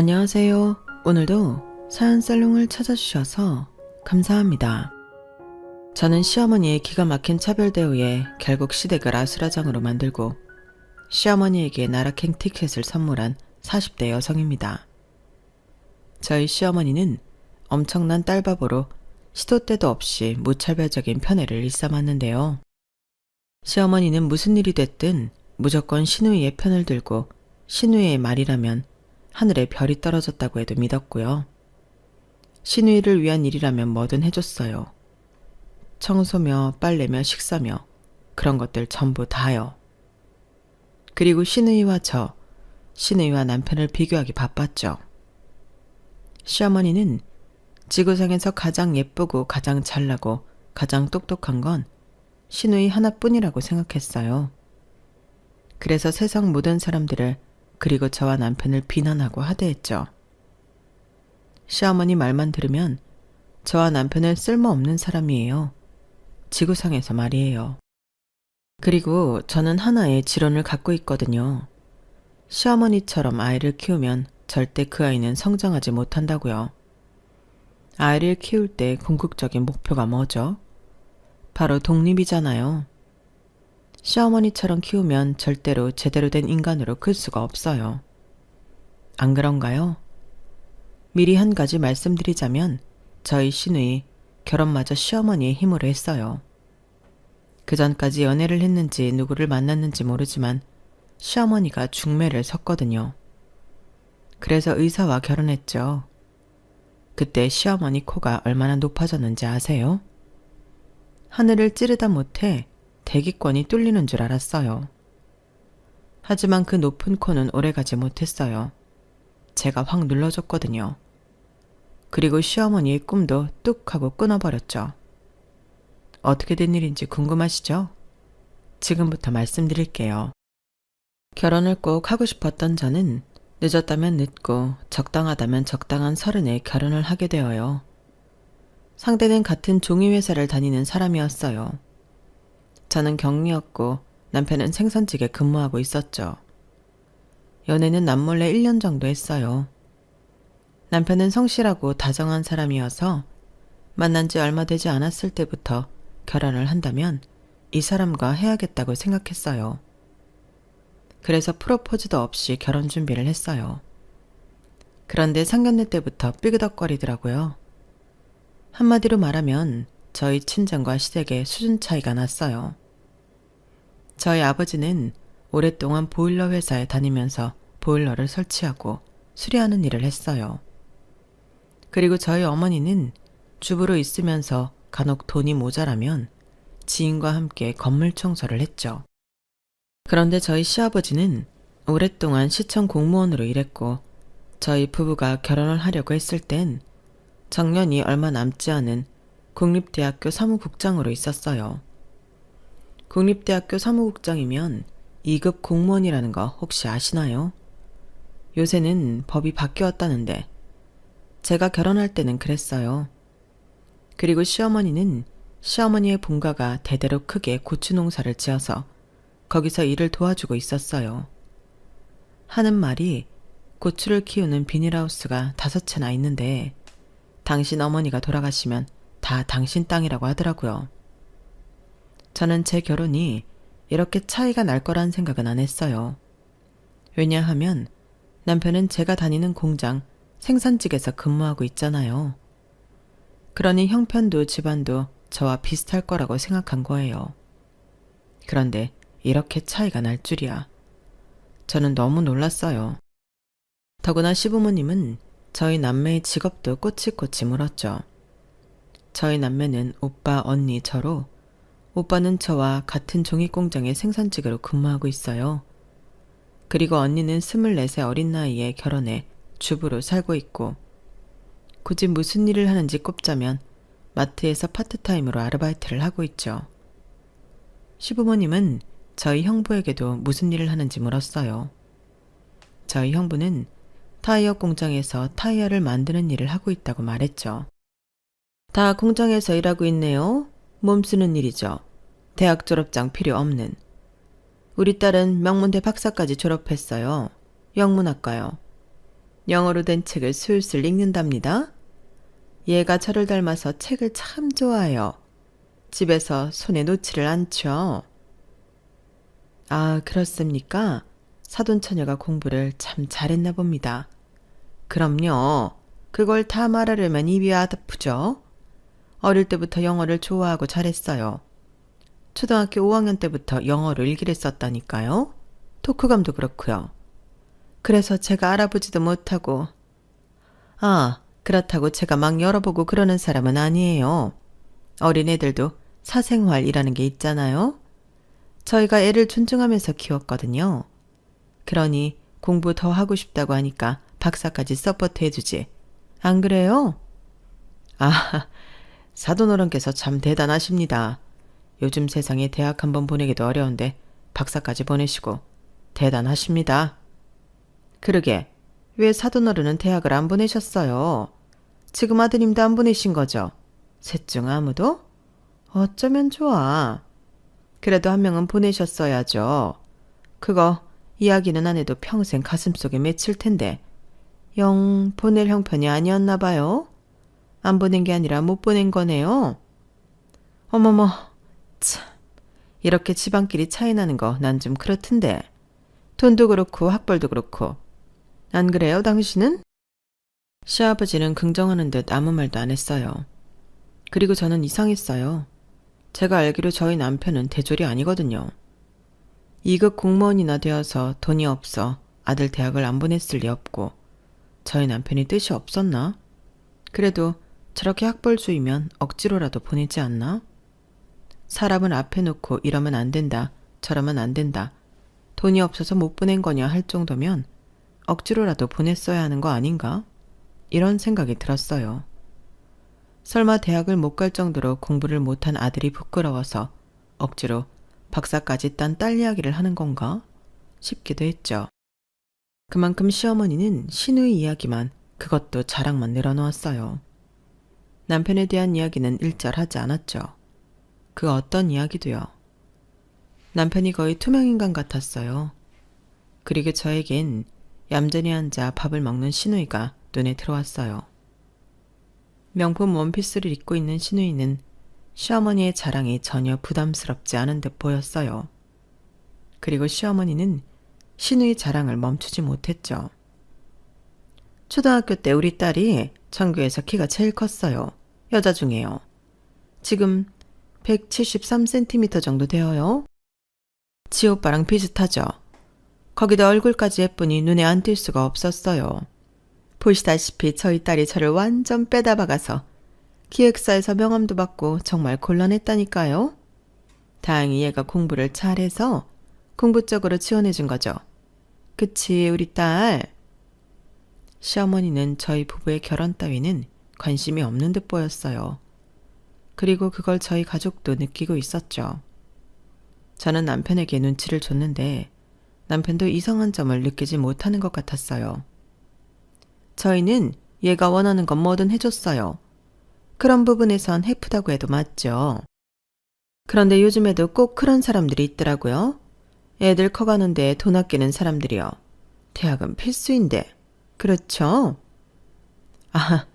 안녕하세요. 오늘도 사연살롱을 찾아주셔서 감사합니다. 저는 시어머니의 기가 막힌 차별 대우에 결국 시댁을 아수라장으로 만들고 시어머니에게 나라행 티켓을 선물한 40대 여성입니다. 저희 시어머니는 엄청난 딸바보로 시도 때도 없이 무차별적인 편애를 일삼았는데요. 시어머니는 무슨 일이 됐든 무조건 시누이의 편을 들고 시누이의 말이라면 하늘에 별이 떨어졌다고 해도 믿었고요. 시누이를 위한 일이라면 뭐든 해줬어요. 청소며 빨래며 식사며 그런 것들 전부 다요. 그리고 시누이와 시누이와 남편을 비교하기 바빴죠. 시어머니는 지구상에서 가장 예쁘고 가장 잘나고 가장 똑똑한 건 시누이 하나뿐이라고 생각했어요. 그래서 세상 모든 사람들을 그리고 저와 남편을 비난하고 하대했죠. 시어머니 말만 들으면 저와 남편은 쓸모없는 사람이에요. 지구상에서 말이에요. 그리고 저는 하나의 지론을 갖고 있거든요. 시어머니처럼 아이를 키우면 절대 그 아이는 성장하지 못한다고요. 아이를 키울 때 궁극적인 목표가 뭐죠? 바로 독립이잖아요. 시어머니처럼 키우면 절대로 제대로 된 인간으로 클 수가 없어요. 안 그런가요? 미리 한 가지 말씀드리자면 저희 시누이 결혼마저 시어머니의 힘으로 했어요. 그 전까지 연애를 했는지 누구를 만났는지 모르지만 시어머니가 중매를 섰거든요. 그래서 의사와 결혼했죠. 그때 시어머니 코가 얼마나 높아졌는지 아세요? 하늘을 찌르다 못해 대기권이 뚫리는 줄 알았어요. 하지만 그 높은 코는 오래가지 못했어요. 제가 확 눌러줬거든요. 그리고 시어머니의 꿈도 뚝 하고 끊어버렸죠. 어떻게 된 일인지 궁금하시죠? 지금부터 말씀드릴게요. 결혼을 꼭 하고 싶었던 저는 늦었다면 늦고 적당하다면 적당한 30에 결혼을 하게 되어요. 상대는 같은 종이회사를 다니는 사람이었어요. 저는 격리였고 남편은 생선직에 근무하고 있었죠. 연애는 남몰래 1년 정도 했어요. 남편은 성실하고 다정한 사람이어서 만난 지 얼마 되지 않았을 때부터 결혼을 한다면 이 사람과 해야겠다고 생각했어요. 그래서 프로포즈도 없이 결혼 준비를 했어요. 그런데 상견례 때부터 삐그덕거리더라고요. 한마디로 말하면 저희 친정과 시댁의 수준 차이가 났어요. 저희 아버지는 오랫동안 보일러 회사에 다니면서 보일러를 설치하고 수리하는 일을 했어요. 그리고 저희 어머니는 주부로 있으면서 간혹 돈이 모자라면 지인과 함께 건물 청소를 했죠. 그런데 저희 시아버지는 오랫동안 시청 공무원으로 일했고 저희 부부가 결혼을 하려고 했을 땐 정년이 얼마 남지 않은 국립대학교 사무국장으로 있었어요. 국립대학교 사무국장이면 2급 공무원이라는 거 혹시 아시나요? 요새는 법이 바뀌었다는데 제가 결혼할 때는 그랬어요. 그리고 시어머니는 시어머니의 본가가 대대로 크게 고추 농사를 지어서 거기서 일을 도와주고 있었어요. 하는 말이 고추를 키우는 비닐하우스가 5채나 있는데 당신 어머니가 돌아가시면 다 당신 땅이라고 하더라고요. 저는 제 결혼이 이렇게 차이가 날 거란 생각은 안 했어요. 왜냐하면 남편은 제가 다니는 공장 생산직에서 근무하고 있잖아요. 그러니 형편도 집안도 저와 비슷할 거라고 생각한 거예요. 그런데 이렇게 차이가 날 줄이야. 저는 너무 놀랐어요. 더구나 시부모님은 저희 남매의 직업도 꼬치꼬치 물었죠. 저희 남매는 오빠, 언니, 저로 오빠는 저와 같은 종이공장의 생산직으로 근무하고 있어요. 그리고 언니는 24세 어린 나이에 결혼해 주부로 살고 있고 굳이 무슨 일을 하는지 꼽자면 마트에서 파트타임으로 아르바이트를 하고 있죠. 시부모님은 저희 형부에게도 무슨 일을 하는지 물었어요. 저희 형부는 타이어 공장에서 타이어를 만드는 일을 하고 있다고 말했죠. 다 공장에서 일하고 있네요. 몸 쓰는 일이죠. 대학 졸업장 필요 없는. 우리 딸은 명문대 박사까지 졸업했어요. 영문학과요. 영어로 된 책을 술술 읽는답니다. 얘가 저를 닮아서 책을 참 좋아해요. 집에서 손에 놓지를 않죠. 아, 그렇습니까? 사돈처녀가 공부를 참 잘했나 봅니다. 그럼요. 그걸 다 말하려면 입이 아프죠. 어릴 때부터 영어를 좋아하고 잘했어요. 초등학교 5학년 때부터 영어로 일기를 썼다니까요. 독후감도 그렇고요. 그래서 제가 알아보지도 못하고. 아, 그렇다고 제가 막 열어보고 그러는 사람은 아니에요. 어린애들도 사생활이라는 게 있잖아요. 저희가 애를 존중하면서 키웠거든요. 그러니 공부 더 하고 싶다고 하니까 박사까지 서포트 해주지. 안 그래요? 아, 사돈어른께서 참 대단하십니다. 요즘 세상에 대학 한번 보내기도 어려운데 박사까지 보내시고 대단하십니다. 그러게, 왜 사돈어른은 대학을 안 보내셨어요? 지금 아드님도 안 보내신 거죠? 셋 중 아무도? 어쩌면 좋아. 그래도 한 명은 보내셨어야죠. 그거 이야기는 안 해도 평생 가슴속에 맺힐 텐데 영 보낼 형편이 아니었나 봐요. 안 보낸 게 아니라 못 보낸 거네요. 어머머, 참. 이렇게 집안끼리 차이 나는 거 난 좀 그렇던데. 돈도 그렇고 학벌도 그렇고. 안 그래요, 당신은? 시아버지는 긍정하는 듯 아무 말도 안 했어요. 그리고 저는 이상했어요. 제가 알기로 저희 남편은 대졸이 아니거든요. 2급 공무원이나 되어서 돈이 없어 아들 대학을 안 보냈을 리 없고 저희 남편이 뜻이 없었나? 그래도 저렇게 학벌주의면 억지로라도 보내지 않나? 사람을 앞에 놓고 이러면 안 된다, 저러면 안 된다, 돈이 없어서 못 보낸 거냐 할 정도면 억지로라도 보냈어야 하는 거 아닌가? 이런 생각이 들었어요. 설마 대학을 못 갈 정도로 공부를 못한 아들이 부끄러워서 억지로 박사까지 딴 딸 이야기를 하는 건가 싶기도 했죠. 그만큼 시어머니는 시누이 이야기만, 그것도 자랑만 늘어놓았어요. 남편에 대한 이야기는 일절하지 않았죠. 그 어떤 이야기도요. 남편이 거의 투명인간 같았어요. 그리고 저에겐 얌전히 앉아 밥을 먹는 시누이가 눈에 들어왔어요. 명품 원피스를 입고 있는 시누이는 시어머니의 자랑이 전혀 부담스럽지 않은 듯 보였어요. 그리고 시어머니는 시누이 자랑을 멈추지 못했죠. 초등학교 때 우리 딸이 전교에서 키가 제일 컸어요. 여자 중에요. 지금 173cm 정도 되어요. 지 오빠랑 비슷하죠. 거기다 얼굴까지 예쁘니 눈에 안 띌 수가 없었어요. 보시다시피 저희 딸이 저를 완전 빼다 박아서 기획사에서 명함도 받고 정말 곤란했다니까요. 다행히 얘가 공부를 잘해서 공부 쪽으로 지원해준 거죠. 그치, 우리 딸. 시어머니는 저희 부부의 결혼 따위는 관심이 없는 듯 보였어요. 그리고 그걸 저희 가족도 느끼고 있었죠. 저는 남편에게 눈치를 줬는데 남편도 이상한 점을 느끼지 못하는 것 같았어요. 저희는 얘가 원하는 건 뭐든 해줬어요. 그런 부분에선 해프다고 해도 맞죠. 그런데 요즘에도 꼭 그런 사람들이 있더라고요. 애들 커가는데 돈 아끼는 사람들이요. 대학은 필수인데. 그렇죠? 아,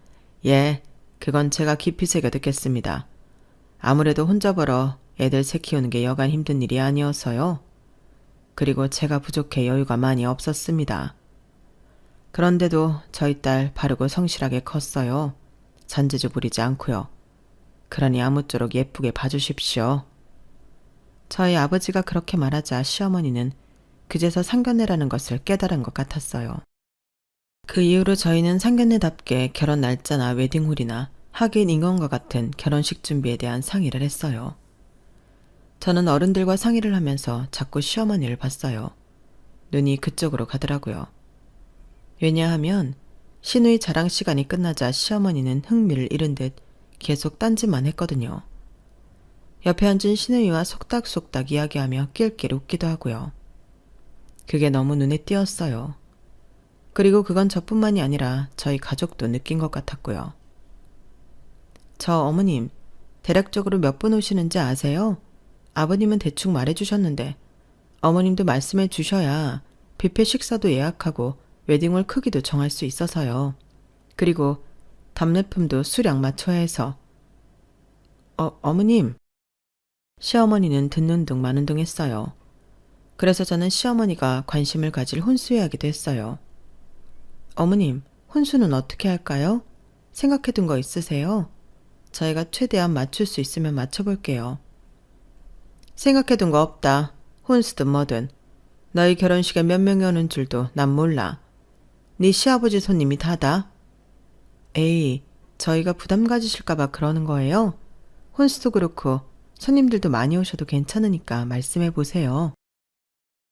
예, 그건 제가 깊이 새겨 듣겠습니다. 아무래도 혼자 벌어 애들 새 키우는 게 여간 힘든 일이 아니어서요. 그리고 제가 부족해 여유가 많이 없었습니다. 그런데도 저희 딸 바르고 성실하게 컸어요. 잔재주 부리지 않고요. 그러니 아무쪼록 예쁘게 봐주십시오. 저희 아버지가 그렇게 말하자 시어머니는 그제서 상견례라는 것을 깨달은 것 같았어요. 그 이후로 저희는 상견례답게 결혼 날짜나 웨딩홀이나 하객 인원과 같은 결혼식 준비에 대한 상의를 했어요. 저는 어른들과 상의를 하면서 자꾸 시어머니를 봤어요. 눈이 그쪽으로 가더라고요. 왜냐하면 시누이 자랑 시간이 끝나자 시어머니는 흥미를 잃은 듯 계속 딴짓만 했거든요. 옆에 앉은 시누이와 속닥속닥 이야기하며 낄낄 웃기도 하고요. 그게 너무 눈에 띄었어요. 그리고 그건 저뿐만이 아니라 저희 가족도 느낀 것 같았고요. 저 어머님, 대략적으로 몇 분 오시는지 아세요? 아버님은 대충 말해주셨는데 어머님도 말씀해 주셔야 뷔페 식사도 예약하고 웨딩홀 크기도 정할 수 있어서요. 그리고 답례품도 수량 맞춰야 해서. 어머님. 시어머니는 듣는 둥 마는 둥 했어요. 그래서 저는 시어머니가 관심을 가질 혼수 이야기도 했어요. 어머님, 혼수는 어떻게 할까요? 생각해둔 거 있으세요? 저희가 최대한 맞출 수 있으면 맞춰볼게요. 생각해둔 거 없다. 혼수든 뭐든. 너희 결혼식에 몇 명이 오는 줄도 난 몰라. 네 시아버지 손님이 다다. 에이, 저희가 부담 가지실까봐 그러는 거예요. 혼수도 그렇고 손님들도 많이 오셔도 괜찮으니까 말씀해보세요.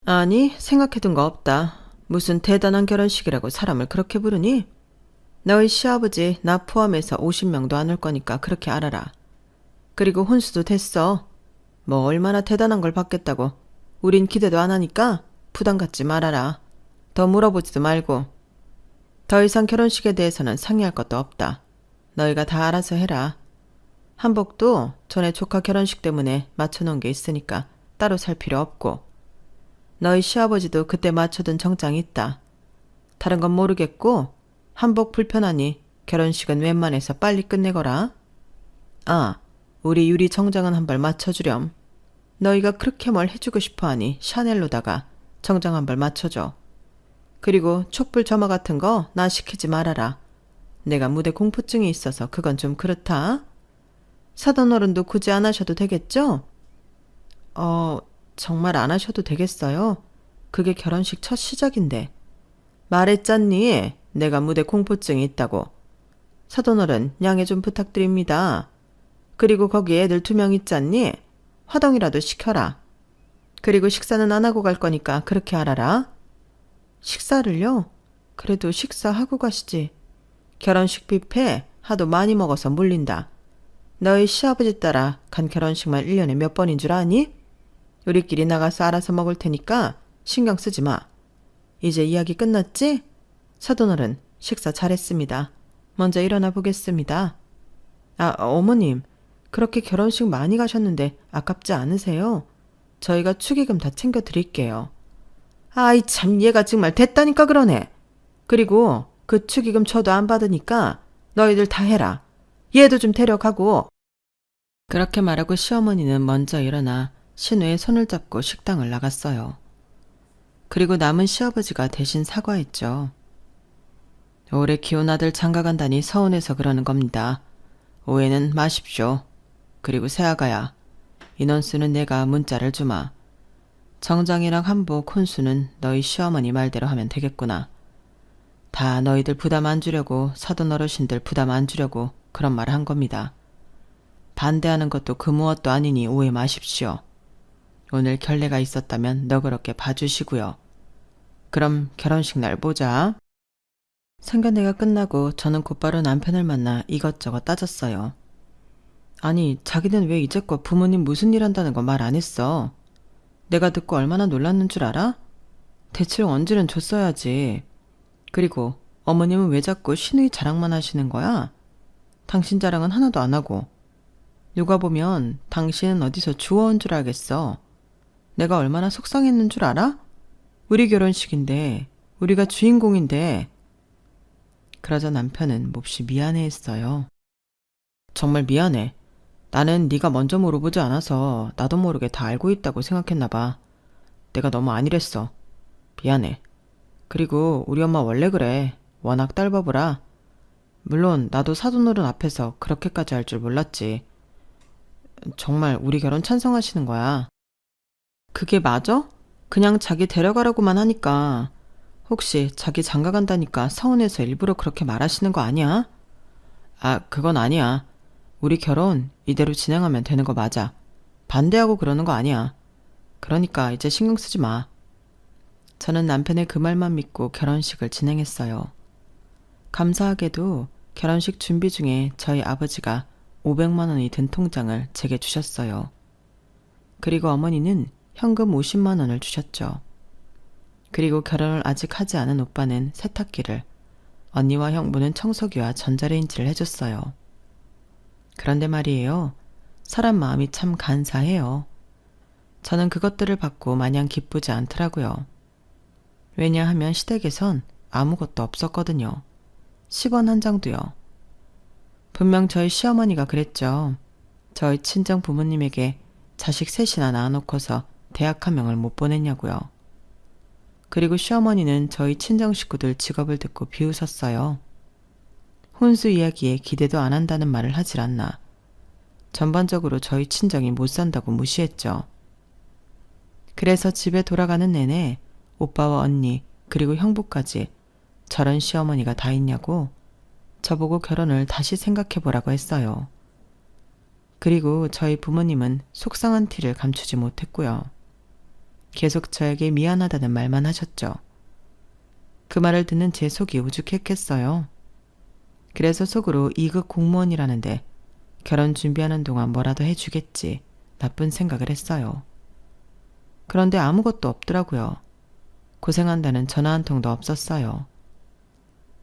아니, 생각해둔 거 없다. 무슨 대단한 결혼식이라고 사람을 그렇게 부르니? 너희 시아버지 나 포함해서 50명도 안 올 거니까 그렇게 알아라. 그리고 혼수도 됐어. 뭐 얼마나 대단한 걸 받겠다고. 우린 기대도 안 하니까 부담 갖지 말아라. 더 물어보지도 말고. 더 이상 결혼식에 대해서는 상의할 것도 없다. 너희가 다 알아서 해라. 한복도 전에 조카 결혼식 때문에 맞춰놓은 게 있으니까 따로 살 필요 없고. 너희 시아버지도 그때 맞춰둔 정장이 있다. 다른 건 모르겠고 한복 불편하니 결혼식은 웬만해서 빨리 끝내거라. 아, 우리 유리 정장은 한 벌 맞춰주렴. 너희가 그렇게 뭘 해주고 싶어하니 샤넬로다가 정장 한 벌 맞춰줘. 그리고 촛불 점화 같은 거 나 시키지 말아라. 내가 무대 공포증이 있어서 그건 좀 그렇다. 사돈어른도 굳이 안 하셔도 되겠죠? 정말 안 하셔도 되겠어요? 그게 결혼식 첫 시작인데. 말했잖니? 내가 무대 공포증이 있다고. 사돈어른 양해 좀 부탁드립니다. 그리고 거기 애들 2명 있잖니? 화동이라도 시켜라. 그리고 식사는 안 하고 갈 거니까 그렇게 알아라. 식사를요? 그래도 식사하고 가시지. 결혼식 뷔페 하도 많이 먹어서 물린다. 너희 시아버지 따라 간 결혼식만 1년에 몇 번인 줄 아니? 우리끼리 나가서 알아서 먹을 테니까 신경 쓰지 마. 이제 이야기 끝났지? 사돈어른 식사 잘했습니다. 먼저 일어나 보겠습니다. 어머님, 그렇게 결혼식 많이 가셨는데 아깝지 않으세요? 저희가 축의금 다 챙겨 드릴게요. 아이 참, 얘가 정말 됐다니까 그러네. 그리고 그 축의금 저도 안 받으니까 너희들 다 해라. 얘도 좀 데려가고. 그렇게 말하고 시어머니는 먼저 일어나 신우의 손을 잡고 식당을 나갔어요. 그리고 남은 시아버지가 대신 사과했죠. 올해 키운 아들 장가간다니 서운해서 그러는 겁니다. 오해는 마십시오. 그리고 새아가야, 인원수는 내가 문자를 주마. 정장이랑 한복, 혼수는 너희 시어머니 말대로 하면 되겠구나. 다 너희들 부담 안 주려고, 사돈 어르신들 부담 안 주려고 그런 말을 한 겁니다. 반대하는 것도 그 무엇도 아니니 오해 마십시오. 오늘 결례가 있었다면 너그럽게 봐주시고요. 그럼 결혼식 날 보자. 상견례가 끝나고 저는 곧바로 남편을 만나 이것저것 따졌어요. 아니, 자기는 왜 이제껏 부모님 무슨 일 한다는 거 말 안 했어? 내가 듣고 얼마나 놀랐는 줄 알아? 대체로 언질은 줬어야지. 그리고 어머님은 왜 자꾸 신우이 자랑만 하시는 거야? 당신 자랑은 하나도 안 하고. 누가 보면 당신은 어디서 주워온 줄 알겠어. 내가 얼마나 속상했는 줄 알아? 우리 결혼식인데, 우리가 주인공인데. 그러자 남편은 몹시 미안해했어요. 정말 미안해. 나는 네가 먼저 물어보지 않아서 나도 모르게 다 알고 있다고 생각했나 봐. 내가 너무 안일했어. 미안해. 그리고 우리 엄마 원래 그래. 워낙 딸바보라. 물론 나도 사돈어른 앞에서 그렇게까지 할 줄 몰랐지. 정말 우리 결혼 찬성하시는 거야. 그게 맞아? 그냥 자기 데려가라고만 하니까. 혹시 자기 장가간다니까 서운해서 일부러 그렇게 말하시는 거 아니야? 그건 아니야. 우리 결혼 이대로 진행하면 되는 거 맞아. 반대하고 그러는 거 아니야. 그러니까 이제 신경 쓰지 마. 저는 남편의 그 말만 믿고 결혼식을 진행했어요. 감사하게도 결혼식 준비 중에 저희 아버지가 500만 원이 든 통장을 제게 주셨어요. 그리고 어머니는 현금 50만 원을 주셨죠. 그리고 결혼을 아직 하지 않은 오빠는 세탁기를, 언니와 형부는 청소기와 전자레인지를 해줬어요. 그런데 말이에요. 사람 마음이 참 간사해요. 저는 그것들을 받고 마냥 기쁘지 않더라고요. 왜냐하면 시댁에선 아무것도 없었거든요. 10원 한 장도요. 분명 저희 시어머니가 그랬죠. 저희 친정 부모님에게 자식 셋이나 낳아놓고서 대학 한 명을 못 보냈냐고요. 그리고 시어머니는 저희 친정 식구들 직업을 듣고 비웃었어요. 혼수 이야기에 기대도 안 한다는 말을 하질 않나. 전반적으로 저희 친정이 못 산다고 무시했죠. 그래서 집에 돌아가는 내내 오빠와 언니 그리고 형부까지 저런 시어머니가 다 있냐고 저보고 결혼을 다시 생각해보라고 했어요. 그리고 저희 부모님은 속상한 티를 감추지 못했고요. 계속 저에게 미안하다는 말만 하셨죠. 그 말을 듣는 제 속이 우죽했겠어요. 그래서 속으로 2급 공무원이라는데 결혼 준비하는 동안 뭐라도 해주겠지 나쁜 생각을 했어요. 그런데 아무것도 없더라고요. 고생한다는 전화 한 통도 없었어요.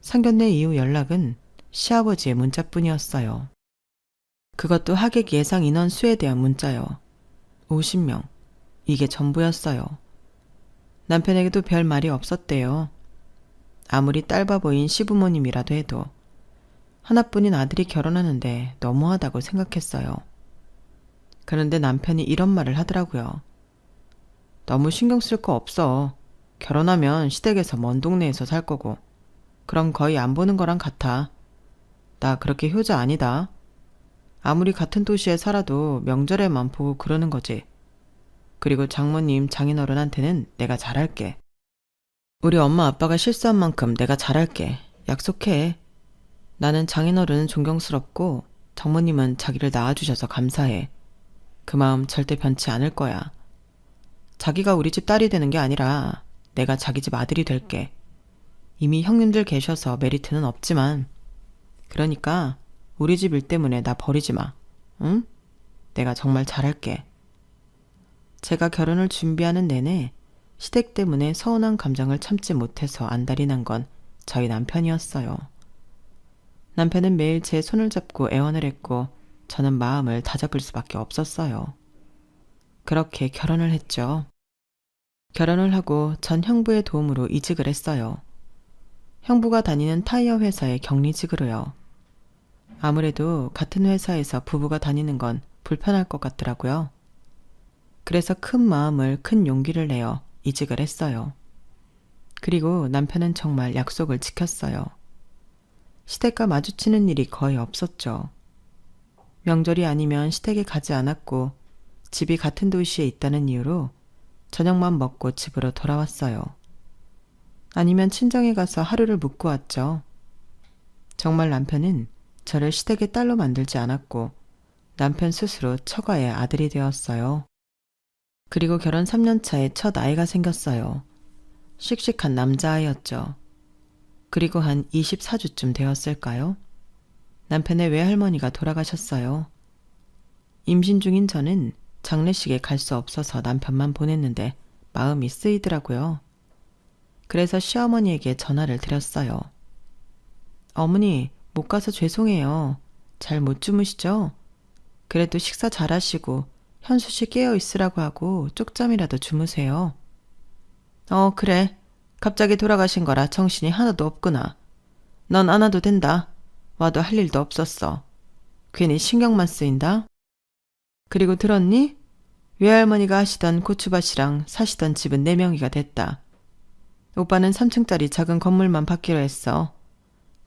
상견례 이후 연락은 시아버지의 문자뿐이었어요. 그것도 하객 예상 인원 수에 대한 문자요. 50명. 이게 전부였어요. 남편에게도 별 말이 없었대요. 아무리 딸바 보인 시부모님이라도 해도 하나뿐인 아들이 결혼하는데 너무하다고 생각했어요. 그런데 남편이 이런 말을 하더라고요. 너무 신경 쓸 거 없어. 결혼하면 시댁에서 먼 동네에서 살 거고 그럼 거의 안 보는 거랑 같아. 나 그렇게 효자 아니다. 아무리 같은 도시에 살아도 명절에만 보고 그러는 거지. 그리고 장모님 장인어른한테는 내가 잘할게. 우리 엄마 아빠가 실수한 만큼 내가 잘할게. 약속해. 나는 장인어른은 존경스럽고 장모님은 자기를 낳아주셔서 감사해. 그 마음 절대 변치 않을 거야. 자기가 우리 집 딸이 되는 게 아니라 내가 자기 집 아들이 될게. 이미 형님들 계셔서 메리트는 없지만 그러니까 우리 집 일 때문에 나 버리지 마. 응? 내가 정말 잘할게. 제가 결혼을 준비하는 내내 시댁 때문에 서운한 감정을 참지 못해서 안달이 난 건 저희 남편이었어요. 남편은 매일 제 손을 잡고 애원을 했고 저는 마음을 다잡을 수밖에 없었어요. 그렇게 결혼을 했죠. 결혼을 하고 전 형부의 도움으로 이직을 했어요. 형부가 다니는 타이어 회사에 격리직으로요. 아무래도 같은 회사에서 부부가 다니는 건 불편할 것 같더라고요. 그래서 큰 마음을 큰 용기를 내어 이직을 했어요. 그리고 남편은 정말 약속을 지켰어요. 시댁과 마주치는 일이 거의 없었죠. 명절이 아니면 시댁에 가지 않았고 집이 같은 도시에 있다는 이유로 저녁만 먹고 집으로 돌아왔어요. 아니면 친정에 가서 하루를 묵고 왔죠. 정말 남편은 저를 시댁의 딸로 만들지 않았고 남편 스스로 처가의 아들이 되었어요. 그리고 결혼 3년 차에 첫 아이가 생겼어요. 씩씩한 남자아이였죠. 그리고 한 24주쯤 되었을까요? 남편의 외할머니가 돌아가셨어요. 임신 중인 저는 장례식에 갈 수 없어서 남편만 보냈는데 마음이 쓰이더라고요. 그래서 시어머니에게 전화를 드렸어요. 어머니, 못 가서 죄송해요. 잘 못 주무시죠? 그래도 식사 잘하시고 현수 씨 깨어 있으라고 하고 쪽잠이라도 주무세요. 그래. 갑자기 돌아가신 거라 정신이 하나도 없구나. 넌 안 와도 된다. 와도 할 일도 없었어. 괜히 신경만 쓰인다. 그리고 들었니? 외할머니가 하시던 고추밭이랑 사시던 집은 4명이가 됐다. 오빠는 3층짜리 작은 건물만 받기로 했어.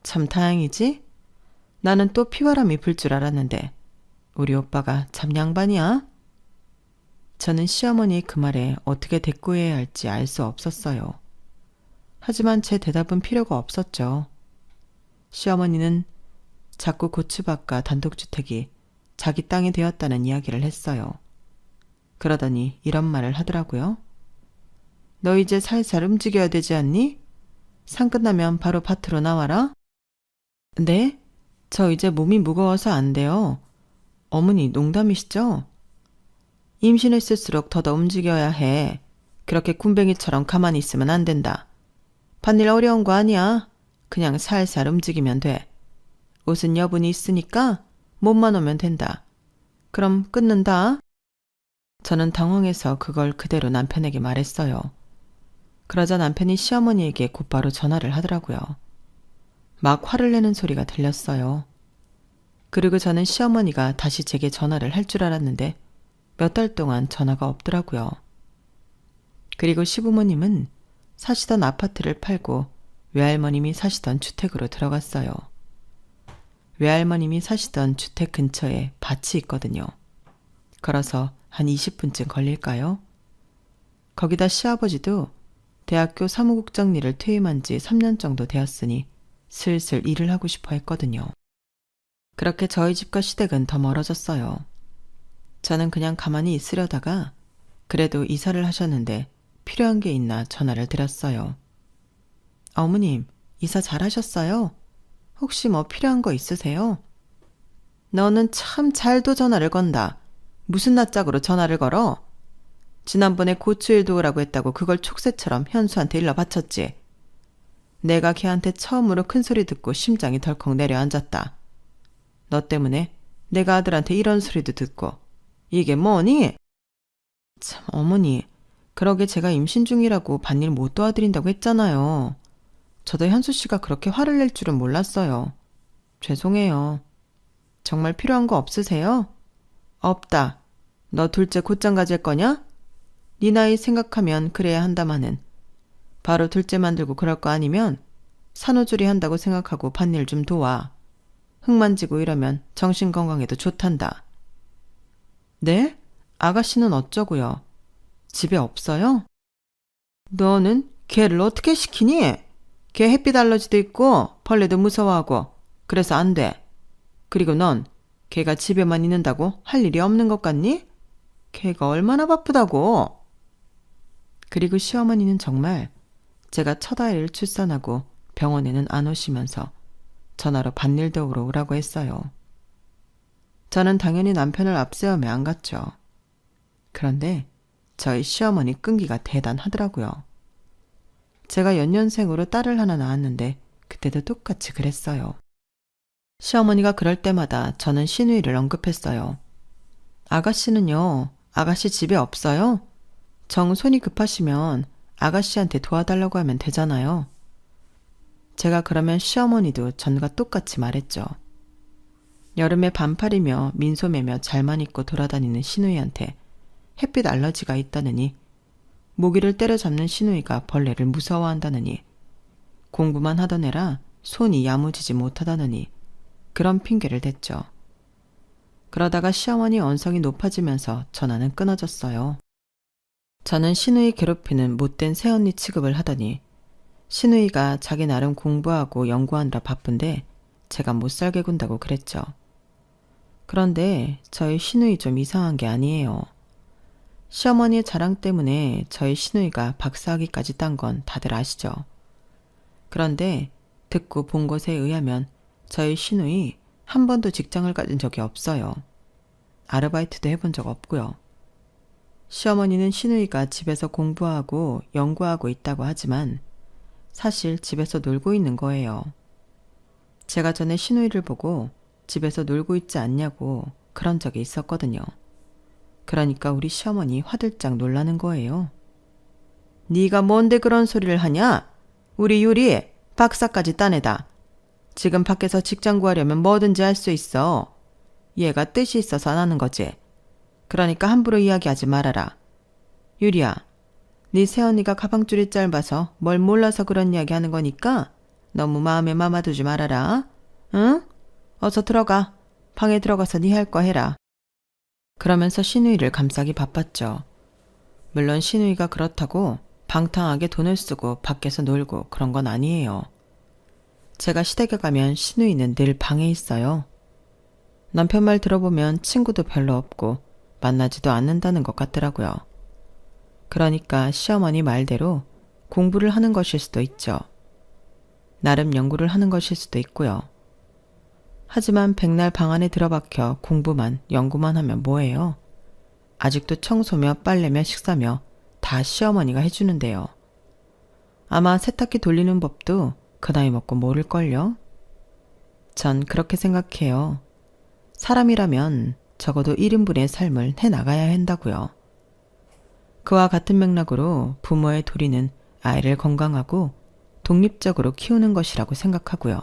참 다행이지? 나는 또 피바람이 불 줄 알았는데 우리 오빠가 참 양반이야? 저는 시어머니의 그 말에 어떻게 대꾸해야 할지 알 수 없었어요. 하지만 제 대답은 필요가 없었죠. 시어머니는 자꾸 고추밭과 단독주택이 자기 땅이 되었다는 이야기를 했어요. 그러더니 이런 말을 하더라고요. 너 이제 살살 움직여야 되지 않니? 상 끝나면 바로 밭으로 나와라. 네? 저 이제 몸이 무거워서 안 돼요. 어머니 농담이시죠? 임신했을수록 더더 움직여야 해. 그렇게 굼벵이처럼 가만히 있으면 안 된다. 밭일 어려운 거 아니야. 그냥 살살 움직이면 돼. 옷은 여분이 있으니까 몸만 오면 된다. 그럼 끊는다. 저는 당황해서 그걸 그대로 남편에게 말했어요. 그러자 남편이 시어머니에게 곧바로 전화를 하더라고요. 막 화를 내는 소리가 들렸어요. 그리고 저는 시어머니가 다시 제게 전화를 할 줄 알았는데 몇 달 동안 전화가 없더라고요. 그리고 시부모님은 사시던 아파트를 팔고 외할머님이 사시던 주택으로 들어갔어요. 외할머님이 사시던 주택 근처에 밭이 있거든요. 걸어서 한 20분쯤 걸릴까요? 거기다 시아버지도 대학교 사무국장 일을 퇴임한 지 3년 정도 되었으니 슬슬 일을 하고 싶어 했거든요. 그렇게 저희 집과 시댁은 더 멀어졌어요. 저는 그냥 가만히 있으려다가 그래도 이사를 하셨는데 필요한 게 있나 전화를 드렸어요. 어머님, 이사 잘하셨어요? 혹시 뭐 필요한 거 있으세요? 너는 참 잘도 전화를 건다. 무슨 낯짝으로 전화를 걸어? 지난번에 고추일 도우라고 했다고 그걸 촉새처럼 현수한테 일러 바쳤지. 내가 걔한테 처음으로 큰 소리 듣고 심장이 덜컥 내려앉았다. 너 때문에 내가 아들한테 이런 소리도 듣고. 이게 뭐니? 참, 어머니, 그러게 제가 임신 중이라고 밭일 못 도와드린다고 했잖아요. 저도 현수 씨가 그렇게 화를 낼 줄은 몰랐어요. 죄송해요. 정말 필요한 거 없으세요? 없다. 너 둘째 곧장 가질 거냐? 네 나이 생각하면 그래야 한다마는. 바로 둘째 만들고 그럴 거 아니면 산후조리 한다고 생각하고 밭일 좀 도와. 흙 만지고 이러면 정신건강에도 좋단다. 네? 아가씨는 어쩌고요? 집에 없어요? 너는 걔를 어떻게 시키니? 걔 햇빛 알러지도 있고 벌레도 무서워하고 그래서 안 돼. 그리고 넌 걔가 집에만 있는다고 할 일이 없는 것 같니? 걔가 얼마나 바쁘다고. 그리고 시어머니는 정말 제가 첫 아이를 출산하고 병원에는 안 오시면서 전화로 밭일 도우러 오라고 했어요. 저는 당연히 남편을 앞세우며 안 갔죠. 그런데 저희 시어머니 끈기가 대단하더라고요. 제가 연년생으로 딸을 하나 낳았는데 그때도 똑같이 그랬어요. 시어머니가 그럴 때마다 저는 시누이를 언급했어요. 아가씨는요, 아가씨 집에 없어요? 정 손이 급하시면 아가씨한테 도와달라고 하면 되잖아요. 제가 그러면 시어머니도 전과 똑같이 말했죠. 여름에 반팔이며 민소매며 잘만 입고 돌아다니는 시누이한테 햇빛 알러지가 있다느니, 모기를 때려잡는 시누이가 벌레를 무서워한다느니, 공부만 하던 애라 손이 야무지지 못하다느니 그런 핑계를 댔죠. 그러다가 시어머니 언성이 높아지면서 전화는 끊어졌어요. 저는 시누이 괴롭히는 못된 새언니 취급을 하더니 시누이가 자기 나름 공부하고 연구하느라 바쁜데 제가 못살게 군다고 그랬죠. 그런데 저희 시누이 좀 이상한 게 아니에요. 시어머니의 자랑 때문에 저희 시누이가 박사학위까지 딴 건 다들 아시죠? 그런데 듣고 본 것에 의하면 저희 시누이 한 번도 직장을 가진 적이 없어요. 아르바이트도 해본 적 없고요. 시어머니는 시누이가 집에서 공부하고 연구하고 있다고 하지만 사실 집에서 놀고 있는 거예요. 제가 전에 시누이를 보고 집에서 놀고 있지 않냐고 그런 적이 있었거든요. 그러니까 우리 시어머니 화들짝 놀라는 거예요. 네가 뭔데 그런 소리를 하냐? 우리 유리 박사까지 따내다. 지금 밖에서 직장 구하려면 뭐든지 할 수 있어. 얘가 뜻이 있어서 안 하는 거지. 그러니까 함부로 이야기하지 말아라. 유리야, 네 새언니가 가방줄이 짧아서 뭘 몰라서 그런 이야기 하는 거니까 너무 마음에 담아두지 말아라. 응? 어서 들어가. 방에 들어가서 네 할 거 해라. 그러면서 시누이를 감싸기 바빴죠. 물론 시누이가 그렇다고 방탕하게 돈을 쓰고 밖에서 놀고 그런 건 아니에요. 제가 시댁에 가면 시누이는 늘 방에 있어요. 남편 말 들어보면 친구도 별로 없고 만나지도 않는다는 것 같더라고요. 그러니까 시어머니 말대로 공부를 하는 것일 수도 있죠. 나름 연구를 하는 것일 수도 있고요. 하지만 백날 방 안에 들어박혀 공부만 연구만 하면 뭐해요? 아직도 청소며 빨래며 식사며 다 시어머니가 해주는데요. 아마 세탁기 돌리는 법도 그 나이 먹고 모를걸요? 전 그렇게 생각해요. 사람이라면 적어도 1인분의 삶을 해나가야 한다고요. 그와 같은 맥락으로 부모의 도리는 아이를 건강하고 독립적으로 키우는 것이라고 생각하고요.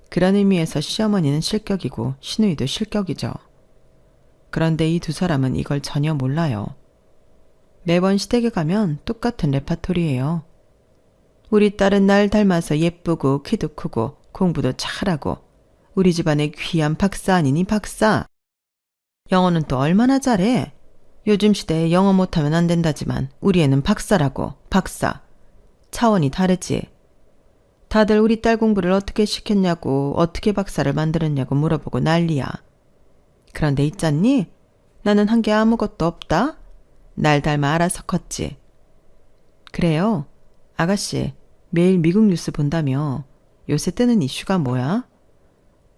그런 의미에서 시어머니는 실격이고 시누이도 실격이죠. 그런데 이 두 사람은 이걸 전혀 몰라요. 매번 시댁에 가면 똑같은 레파토리예요. 우리 딸은 날 닮아서 예쁘고 키도 크고 공부도 잘하고 우리 집안의 귀한 박사 아니니 박사. 영어는 또 얼마나 잘해. 요즘 시대에 영어 못하면 안 된다지만 우리 애는 박사라고. 박사. 차원이 다르지. 다들 우리 딸 공부를 어떻게 시켰냐고 어떻게 박사를 만들었냐고 물어보고 난리야. 그런데 있잖니? 나는 한 게 아무것도 없다. 날 닮아 알아서 컸지. 그래요. 아가씨, 매일 미국 뉴스 본다며. 요새 뜨는 이슈가 뭐야?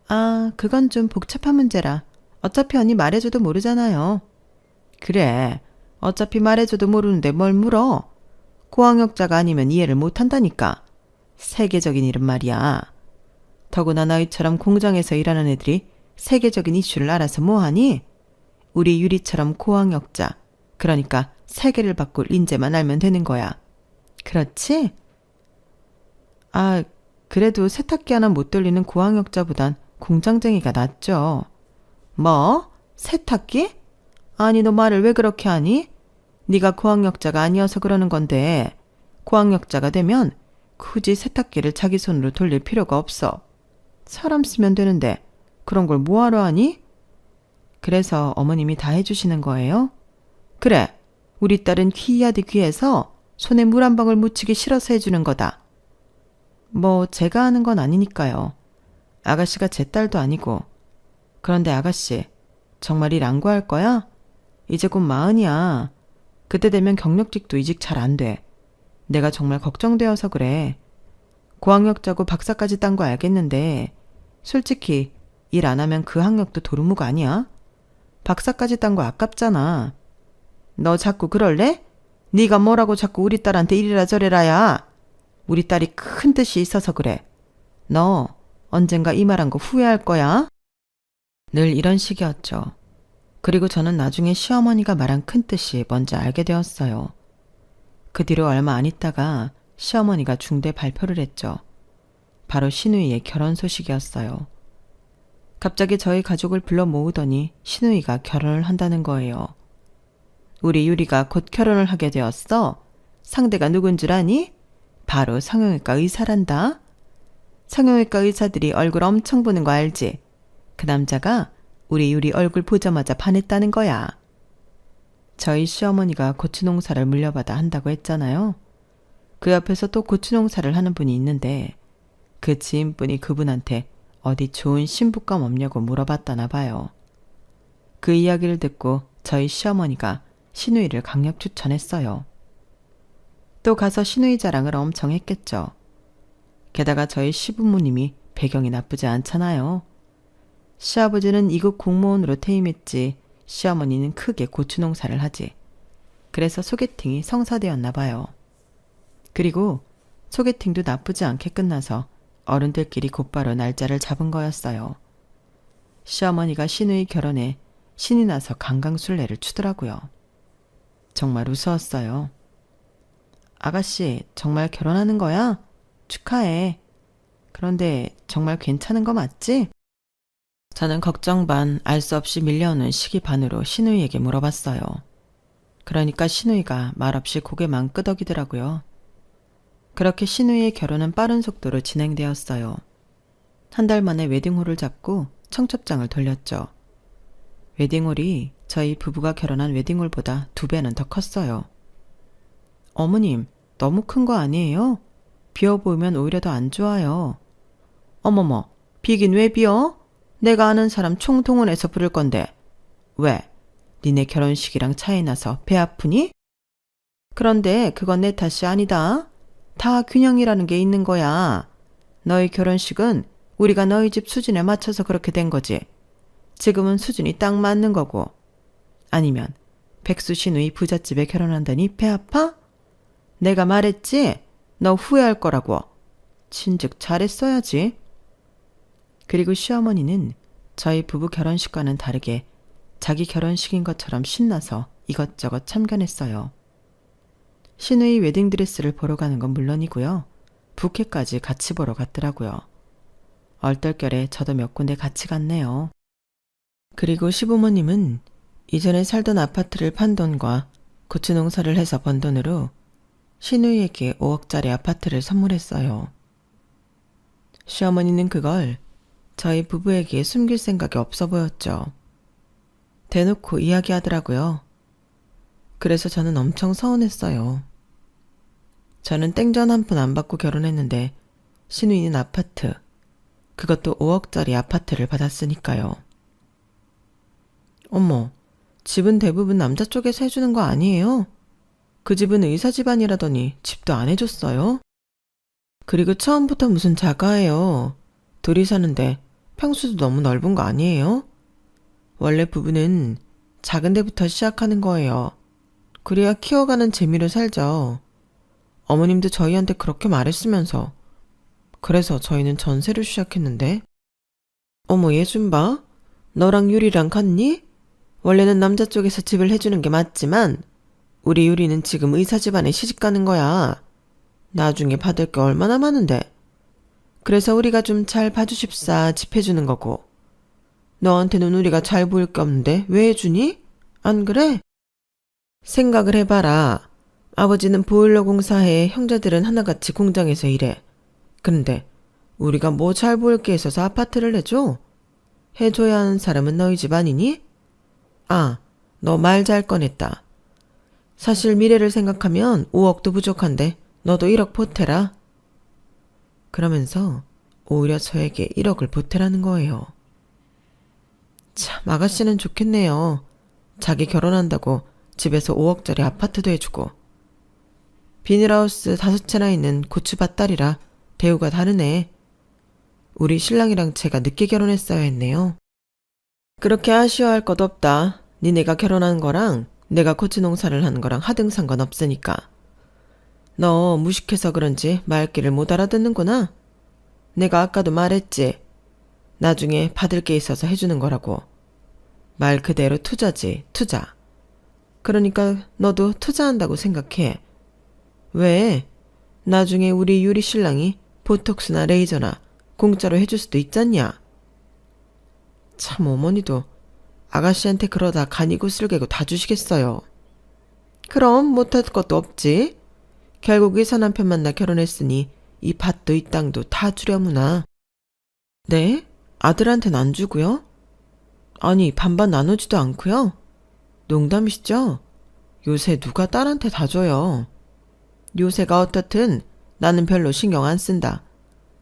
아, 그건 좀 복잡한 문제라. 어차피 언니 말해줘도 모르잖아요. 그래. 어차피 말해줘도 모르는데 뭘 물어. 고학력자가 아니면 이해를 못한다니까. 세계적인 일은 말이야. 더구나 너희처럼 공장에서 일하는 애들이 세계적인 이슈를 알아서 뭐하니? 우리 유리처럼 고학력자, 그러니까 세계를 바꿀 인재만 알면 되는 거야. 그렇지? 아, 그래도 세탁기 하나 못 돌리는 고학력자보단 공장쟁이가 낫죠. 뭐? 세탁기? 아니, 너 말을 왜 그렇게 하니? 네가 고학력자가 아니어서 그러는 건데 고학력자가 되면 굳이 세탁기를 자기 손으로 돌릴 필요가 없어. 사람 쓰면 되는데 그런 걸 뭐하러 하니? 그래서 어머님이 다 해주시는 거예요? 그래, 우리 딸은 귀하디 귀해서 손에 물 한 방울 묻히기 싫어서 해주는 거다. 뭐 제가 하는 건 아니니까요. 아가씨가 제 딸도 아니고. 그런데 아가씨, 정말 일 안 구할 거야? 이제 곧 40이야. 그때 되면 경력직도 이직 잘 안 돼. 내가 정말 걱정되어서 그래. 고학력자고 박사까지 딴 거 알겠는데 솔직히 일 안 하면 그 학력도 도루묵 아니야? 박사까지 딴 거 아깝잖아. 너 자꾸 그럴래? 네가 뭐라고 자꾸 우리 딸한테 이래라 저래라야. 우리 딸이 큰 뜻이 있어서 그래. 너 언젠가 이 말한 거 후회할 거야. 늘 이런 식이었죠. 그리고 저는 나중에 시어머니가 말한 큰 뜻이 뭔지 알게 되었어요. 그 뒤로 얼마 안 있다가 시어머니가 중대 발표를 했죠. 바로 시누이의 결혼 소식이었어요. 갑자기 저희 가족을 불러 모으더니 시누이가 결혼을 한다는 거예요. 우리 유리가 곧 결혼을 하게 되었어. 상대가 누군 줄 아니? 바로 성형외과 의사란다. 성형외과 의사들이 얼굴 엄청 보는 거 알지? 그 남자가 우리 유리 얼굴 보자마자 반했다는 거야. 저희 시어머니가 고추 농사를 물려받아 한다고 했잖아요. 그 옆에서 또 고추 농사를 하는 분이 있는데 그 지인분이 그분한테 어디 좋은 신부감 없냐고 물어봤다나 봐요. 그 이야기를 듣고 저희 시어머니가 시누이를 강력 추천했어요. 또 가서 시누이 자랑을 엄청 했겠죠. 게다가 저희 시부모님이 배경이 나쁘지 않잖아요. 시아버지는 이국 공무원으로 퇴임했지 시어머니는 크게 고추 농사를 하지. 그래서 소개팅이 성사되었나 봐요. 그리고 소개팅도 나쁘지 않게 끝나서 어른들끼리 곧바로 날짜를 잡은 거였어요. 시어머니가 시누이 결혼에 신이 나서 강강술래를 추더라고요. 정말 우스웠어요. 아가씨, 정말 결혼하는 거야? 축하해. 그런데 정말 괜찮은 거 맞지? 저는 걱정 반, 알 수 없이 밀려오는 시기 반으로 시누이에게 물어봤어요. 그러니까 시누이가 말없이 고개만 끄덕이더라고요. 그렇게 시누이의 결혼은 빠른 속도로 진행되었어요. 한 달 만에 웨딩홀을 잡고 청첩장을 돌렸죠. 웨딩홀이 저희 부부가 결혼한 웨딩홀보다 2배는 더 컸어요. 어머님, 너무 큰 거 아니에요? 비어 보이면 오히려 더 안 좋아요. 어머머, 비긴 왜 비어? 내가 아는 사람 총동원해서 부를 건데. 왜? 니네 결혼식이랑 차이 나서 배 아프니? 그런데 그건 내 탓이 아니다. 다 균형이라는 게 있는 거야. 너희 결혼식은 우리가 너희 집 수준에 맞춰서 그렇게 된 거지. 지금은 수준이 딱 맞는 거고. 아니면 백수 시누이 부잣집에 결혼한다니 배 아파? 내가 말했지? 너 후회할 거라고. 진즉 잘했어야지. 그리고 시어머니는 저희 부부 결혼식과는 다르게 자기 결혼식인 것처럼 신나서 이것저것 참견했어요. 신우이 웨딩드레스를 보러 가는 건 물론이고요. 부케까지 같이 보러 갔더라고요. 얼떨결에 저도 몇 군데 같이 갔네요. 그리고 시부모님은 이전에 살던 아파트를 판 돈과 고추 농사를 해서 번 돈으로 신우이에게 5억짜리 아파트를 선물했어요. 시어머니는 그걸 저희 부부에게 숨길 생각이 없어 보였죠. 대놓고 이야기하더라고요. 그래서 저는 엄청 서운했어요. 저는 땡전 한 푼 안 받고 결혼했는데 신우이는 아파트, 그것도 5억짜리 아파트를 받았으니까요. 어머, 집은 대부분 남자 쪽에서 해주는 거 아니에요? 그 집은 의사 집안이라더니 집도 안 해줬어요? 그리고 처음부터 무슨 자가예요. 둘이 사는데 평수도 너무 넓은 거 아니에요? 원래 부부는 작은 데부터 시작하는 거예요. 그래야 키워가는 재미로 살죠. 어머님도 저희한테 그렇게 말했으면서. 그래서 저희는 전세로 시작했는데. 어머, 얘 좀 봐. 너랑 유리랑 같니? 원래는 남자 쪽에서 집을 해주는 게 맞지만 우리 유리는 지금 의사 집안에 시집가는 거야. 나중에 받을 게 얼마나 많은데. 그래서 우리가 좀 잘 봐주십사 집 해주는 거고. 너한테는 우리가 잘 보일 게 없는데 왜 해주니? 안 그래? 생각을 해봐라. 아버지는 보일러 공사해, 형제들은 하나같이 공장에서 일해. 그런데 우리가 뭐 잘 보일 게 있어서 아파트를 해줘? 해줘야 하는 사람은 너희 집 아니니? 아, 너 말 잘 꺼냈다. 사실 미래를 생각하면 5억도 부족한데 너도 1억 보태라. 그러면서 오히려 저에게 1억을 보태라는 거예요. 참, 아가씨는 좋겠네요. 자기 결혼한다고 집에서 5억짜리 아파트도 해주고. 비닐하우스 5채나 있는 고추밭 딸이라 대우가 다르네. 우리 신랑이랑 제가 늦게 결혼했어야 했네요. 그렇게 아쉬워할 것 없다. 니네가 결혼한 거랑 내가 고추 농사를 하는 거랑 하등 상관없으니까. 너 무식해서 그런지 말귀를 못 알아듣는구나. 내가 아까도 말했지. 나중에 받을 게 있어서 해주는 거라고. 말 그대로 투자지, 투자. 그러니까 너도 투자한다고 생각해. 왜? 나중에 우리 유리 신랑이 보톡스나 레이저나 공짜로 해줄 수도 있잖냐. 참, 어머니도 아가씨한테 그러다 간이고 쓸개고 다 주시겠어요. 그럼 못할 것도 없지. 결국 의사 남편 만나 결혼했으니 이 밭도 이 땅도 다 주려무나. 네? 아들한테는 안 주고요? 아니, 반반 나누지도 않고요? 농담이시죠? 요새 누가 딸한테 다 줘요. 요새가 어떻든 나는 별로 신경 안 쓴다.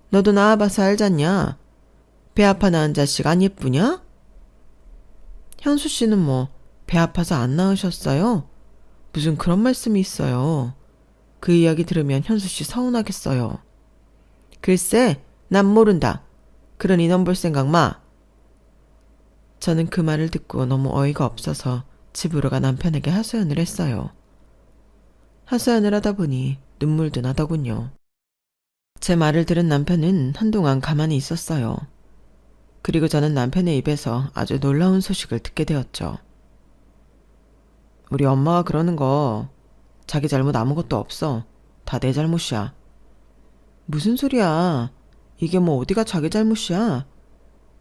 너도 낳아봐서 알잖냐. 배 아파 낳은 자식 안 예쁘냐? 현수 씨는 뭐 배 아파서 안 낳으셨어요? 무슨 그런 말씀이 있어요. 그 이야기 들으면 현수 씨 서운하겠어요. 글쎄, 난 모른다. 그러니 넌 볼 생각 마. 저는 그 말을 듣고 너무 어이가 없어서 집으로 가 남편에게 하소연을 했어요. 하소연을 하다 보니 눈물도 나더군요. 제 말을 들은 남편은 한동안 가만히 있었어요. 그리고 저는 남편의 입에서 아주 놀라운 소식을 듣게 되었죠. 우리 엄마가 그러는 거 자기 잘못 아무것도 없어. 다 내 잘못이야. 무슨 소리야. 이게 뭐 어디가 자기 잘못이야.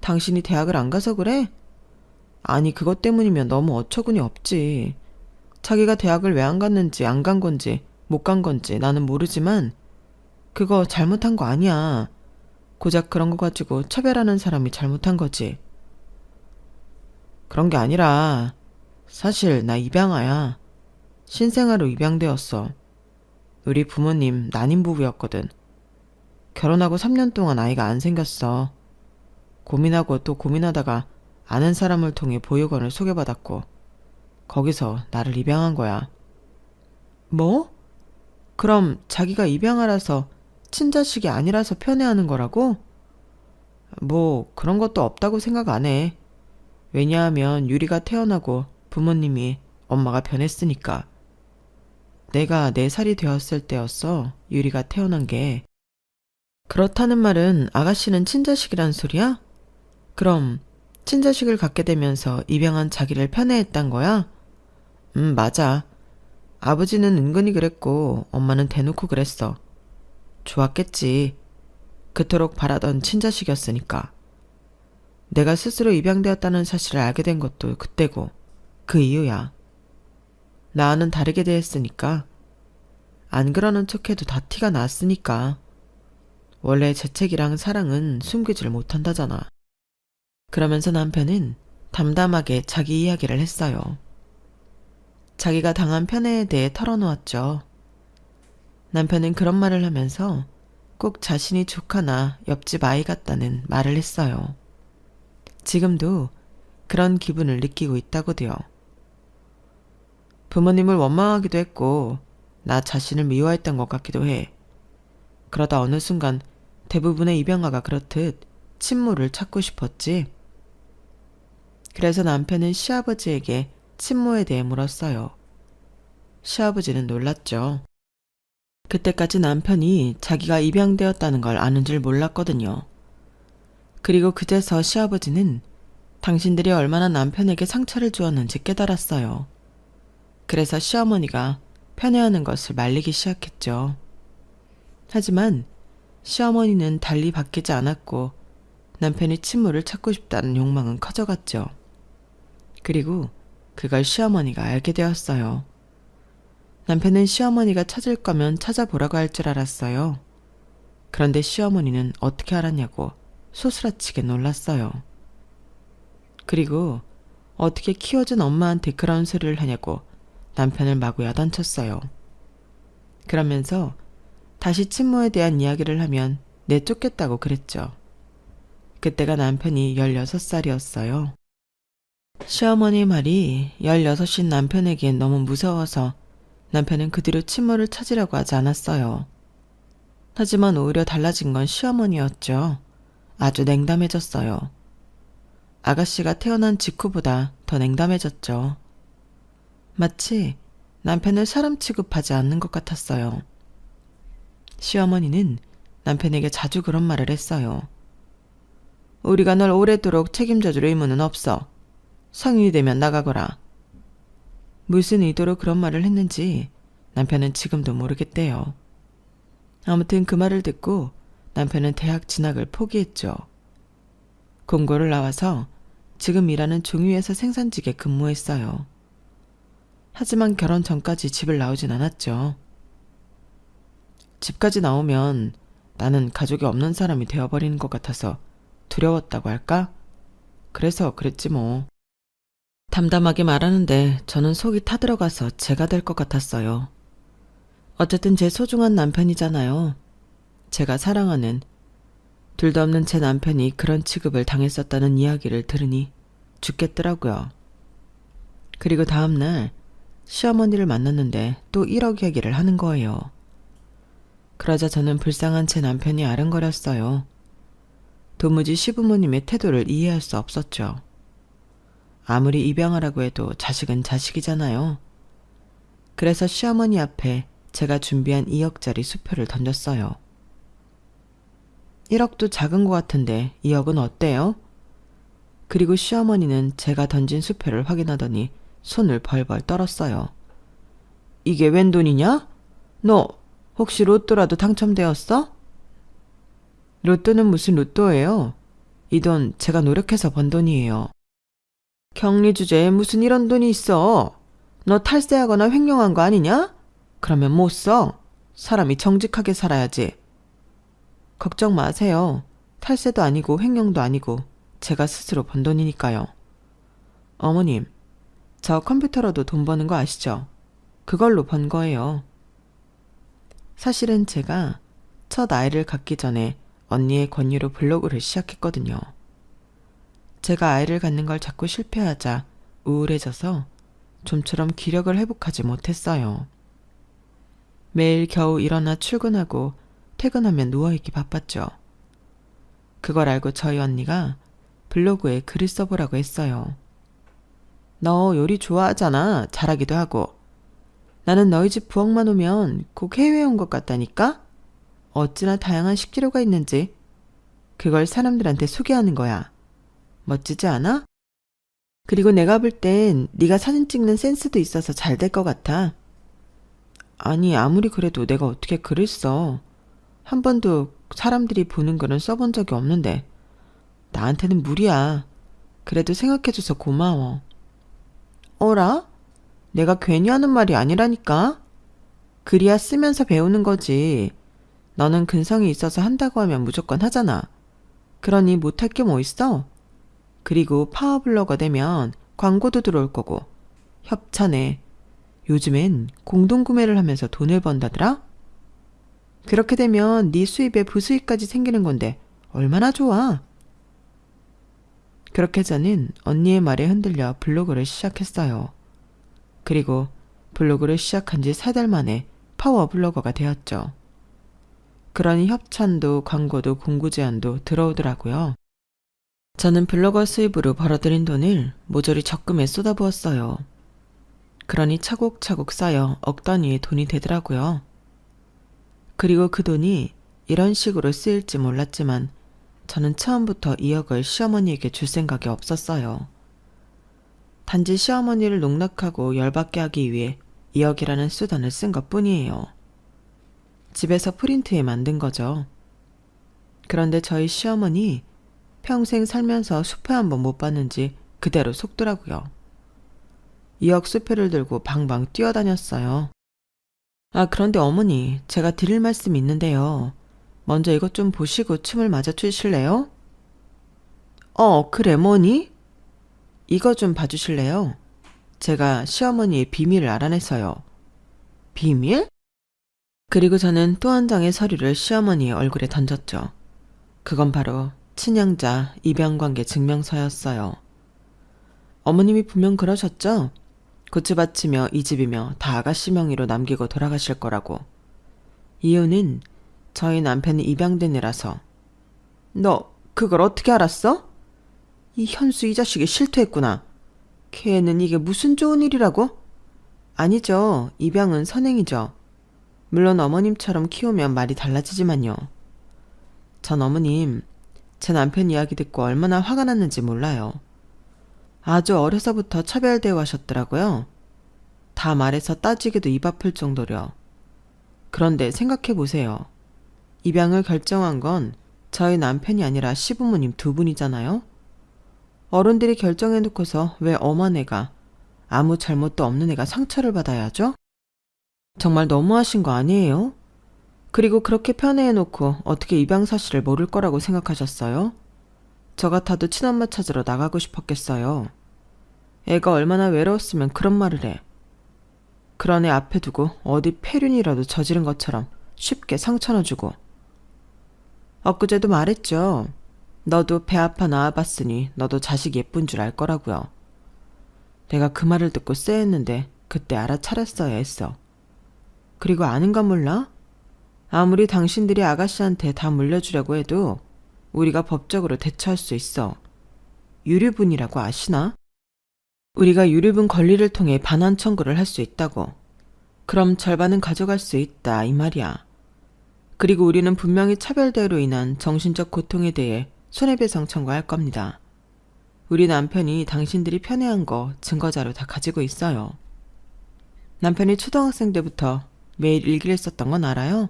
당신이 대학을 안 가서 그래? 아니, 그것 때문이면 너무 어처구니 없지. 자기가 대학을 왜 안 갔는지 안 간 건지 못 간 건지 나는 모르지만 그거 잘못한 거 아니야. 고작 그런 거 가지고 차별하는 사람이 잘못한 거지. 그런 게 아니라 사실 나 입양아야. 신생아로 입양되었어. 우리 부모님 난임 부부였거든. 결혼하고 3년 동안 아이가 안 생겼어. 고민하고 또 고민하다가 아는 사람을 통해 보육원을 소개받았고 거기서 나를 입양한 거야. 뭐? 그럼 자기가 입양아라서 친자식이 아니라서 편애하는 거라고? 뭐 그런 것도 없다고 생각 안 해. 왜냐하면 유리가 태어나고 부모님이 엄마가 변했으니까. 내가 4살이 되었을 때였어. 유리가 태어난 게. 그렇다는 말은 아가씨는 친자식이란 소리야? 그럼 친자식을 갖게 되면서 입양한 자기를 편애했단 거야? 맞아. 아버지는 은근히 그랬고 엄마는 대놓고 그랬어. 좋았겠지. 그토록 바라던 친자식이었으니까. 내가 스스로 입양되었다는 사실을 알게 된 것도 그때고 그 이유야. 나와는 다르게 대했으니까. 안 그러는 척해도 다 티가 났으니까. 원래 재채기랑 사랑은 숨기질 못한다잖아. 그러면서 남편은 담담하게 자기 이야기를 했어요. 자기가 당한 편애에 대해 털어놓았죠. 남편은 그런 말을 하면서 꼭 자신이 조카나 옆집 아이 같다는 말을 했어요. 지금도 그런 기분을 느끼고 있다고도요. 부모님을 원망하기도 했고 나 자신을 미워했던 것 같기도 해. 그러다 어느 순간 대부분의 입양아가 그렇듯 친모를 찾고 싶었지. 그래서 남편은 시아버지에게 친모에 대해 물었어요. 시아버지는 놀랐죠. 그때까지 남편이 자기가 입양되었다는 걸 아는 줄 몰랐거든요. 그리고 그제서 시아버지는 당신들이 얼마나 남편에게 상처를 주었는지 깨달았어요. 그래서 시어머니가 편애하는 것을 말리기 시작했죠. 하지만 시어머니는 달리 바뀌지 않았고 남편이 친모를 찾고 싶다는 욕망은 커져갔죠. 그리고 그걸 시어머니가 알게 되었어요. 남편은 시어머니가 찾을 거면 찾아보라고 할 줄 알았어요. 그런데 시어머니는 어떻게 알았냐고 소스라치게 놀랐어요. 그리고 어떻게 키워준 엄마한테 그런 소리를 하냐고 남편을 마구 야단쳤어요. 그러면서 다시 친모에 대한 이야기를 하면 내쫓겠다고 그랬죠. 그때가 남편이 16살이었어요. 시어머니 말이 16인 남편에겐 너무 무서워서 남편은 그 뒤로 친모를 찾으려고 하지 않았어요. 하지만 오히려 달라진 건 시어머니였죠. 아주 냉담해졌어요. 아가씨가 태어난 직후보다 더 냉담해졌죠. 마치 남편을 사람 취급하지 않는 것 같았어요. 시어머니는 남편에게 자주 그런 말을 했어요. 우리가 널 오래도록 책임져줄 의무는 없어. 성인이 되면 나가거라. 무슨 의도로 그런 말을 했는지 남편은 지금도 모르겠대요. 아무튼 그 말을 듣고 남편은 대학 진학을 포기했죠. 공고를 나와서 지금 일하는 종유회사 생산직에 근무했어요. 하지만 결혼 전까지 집을 나오진 않았죠. 집까지 나오면 나는 가족이 없는 사람이 되어버리는 것 같아서 두려웠다고 할까? 그래서 그랬지 뭐. 담담하게 말하는데 저는 속이 타들어가서 제가 될 것 같았어요. 어쨌든 제 소중한 남편이잖아요. 제가 사랑하는, 둘도 없는 제 남편이 그런 취급을 당했었다는 이야기를 들으니 죽겠더라고요. 그리고 다음날 시어머니를 만났는데 또 1억 얘기를 하는 거예요. 그러자 저는 불쌍한 제 남편이 아른거렸어요. 도무지 시부모님의 태도를 이해할 수 없었죠. 아무리 입양하라고 해도 자식은 자식이잖아요. 그래서 시어머니 앞에 제가 준비한 2억짜리 수표를 던졌어요. 1억도 작은 것 같은데 2억은 어때요? 그리고 시어머니는 제가 던진 수표를 확인하더니 손을 벌벌 떨었어요. 이게 웬 돈이냐? 너 혹시 로또라도 당첨되었어? 로또는 무슨 로또예요? 이 돈 제가 노력해서 번 돈이에요. 격리 주제에 무슨 이런 돈이 있어? 너 탈세하거나 횡령한 거 아니냐? 그러면 못 써. 사람이 정직하게 살아야지. 걱정 마세요. 탈세도 아니고 횡령도 아니고 제가 스스로 번 돈이니까요. 어머님, 저 컴퓨터로도 돈 버는 거 아시죠? 그걸로 번 거예요. 사실은 제가 첫 아이를 갖기 전에 언니의 권유로 블로그를 시작했거든요. 제가 아이를 갖는 걸 자꾸 실패하자 우울해져서 좀처럼 기력을 회복하지 못했어요. 매일 겨우 일어나 출근하고 퇴근하면 누워있기 바빴죠. 그걸 알고 저희 언니가 블로그에 글을 써보라고 했어요. 너 요리 좋아하잖아. 잘하기도 하고. 나는 너희 집 부엌만 오면 꼭 해외에 온 것 같다니까? 어찌나 다양한 식재료가 있는지. 그걸 사람들한테 소개하는 거야. 멋지지 않아? 그리고 내가 볼 땐 네가 사진 찍는 센스도 있어서 잘 될 것 같아. 아니, 아무리 그래도 내가 어떻게 글을 써. 한 번도 사람들이 보는 글은 써본 적이 없는데 나한테는 무리야. 그래도 생각해줘서 고마워. 어라? 내가 괜히 하는 말이 아니라니까? 글이야 쓰면서 배우는 거지. 너는 근성이 있어서 한다고 하면 무조건 하잖아. 그러니 못할 게 뭐 있어? 그리고 파워블로거 되면 광고도 들어올 거고. 협찬에. 요즘엔 공동구매를 하면서 돈을 번다더라? 그렇게 되면 네 수입에 부수입까지 생기는 건데 얼마나 좋아. 그렇게 저는 언니의 말에 흔들려 블로그를 시작했어요. 그리고 블로그를 시작한 지 3달 만에 파워블로거가 되었죠. 그러니 협찬도 광고도 공구 제안도 들어오더라고요. 저는 블로거 수입으로 벌어들인 돈을 모조리 적금에 쏟아부었어요. 그러니 차곡차곡 쌓여 억 단위의 돈이 되더라고요. 그리고 그 돈이 이런 식으로 쓰일지 몰랐지만 저는 처음부터 2억을 시어머니에게 줄 생각이 없었어요. 단지 시어머니를 농락하고 열받게 하기 위해 2억이라는 수단을 쓴 것뿐이에요. 집에서 프린트해 만든 거죠. 그런데 저희 시어머니 평생 살면서 수표 한 번 못 봤는지 그대로 속더라고요. 2억 수표를 들고 방방 뛰어다녔어요. 아, 그런데 어머니, 제가 드릴 말씀이 있는데요. 먼저 이것 좀 보시고 춤을 맞아 추실래요? 그래, 뭐니? 이거 좀 봐주실래요? 제가 시어머니의 비밀을 알아냈어요. 비밀? 그리고 저는 또 한 장의 서류를 시어머니의 얼굴에 던졌죠. 그건 바로 친양자 입양관계 증명서였어요. 어머님이 분명 그러셨죠? 고추밭이며 이 집이며 다 아가씨 명의로 남기고 돌아가실 거라고. 이유는 저희 남편이 입양된 애라서. 너 그걸 어떻게 알았어? 이 현수 이 자식이 실토했구나. 걔는 이게 무슨 좋은 일이라고? 아니죠. 입양은 선행이죠. 물론 어머님처럼 키우면 말이 달라지지만요. 전 어머님, 제 남편 이야기 듣고 얼마나 화가 났는지 몰라요. 아주 어려서부터 차별대우 하셨더라고요. 다 말해서 따지게도 입 아플 정도려. 그런데 생각해보세요. 입양을 결정한 건 저희 남편이 아니라 시부모님 두 분이잖아요. 어른들이 결정해놓고서 왜 엄한 애가, 아무 잘못도 없는 애가 상처를 받아야 하죠? 정말 너무하신 거 아니에요? 그리고 그렇게 편애해놓고 어떻게 입양 사실을 모를 거라고 생각하셨어요? 저 같아도 친엄마 찾으러 나가고 싶었겠어요. 애가 얼마나 외로웠으면 그런 말을 해. 그런 애 앞에 두고 어디 폐륜이라도 저지른 것처럼 쉽게 상처나 주고. 엊그제도 말했죠. 너도 배 아파 낳아봤으니 너도 자식 예쁜 줄 알 거라고요. 내가 그 말을 듣고 쎄했는데 그때 알아차렸어야 했어. 그리고 아는 건 몰라? 아무리 당신들이 아가씨한테 다 물려주려고 해도 우리가 법적으로 대처할 수 있어. 유류분이라고 아시나? 우리가 유류분 권리를 통해 반환 청구를 할 수 있다고. 그럼 절반은 가져갈 수 있다 이 말이야. 그리고 우리는 분명히 차별대우로 인한 정신적 고통에 대해 손해배상 청구할 겁니다. 우리 남편이 당신들이 편애한 거 증거자료 다 가지고 있어요. 남편이 초등학생 때부터 매일 일기를 썼던 건 알아요?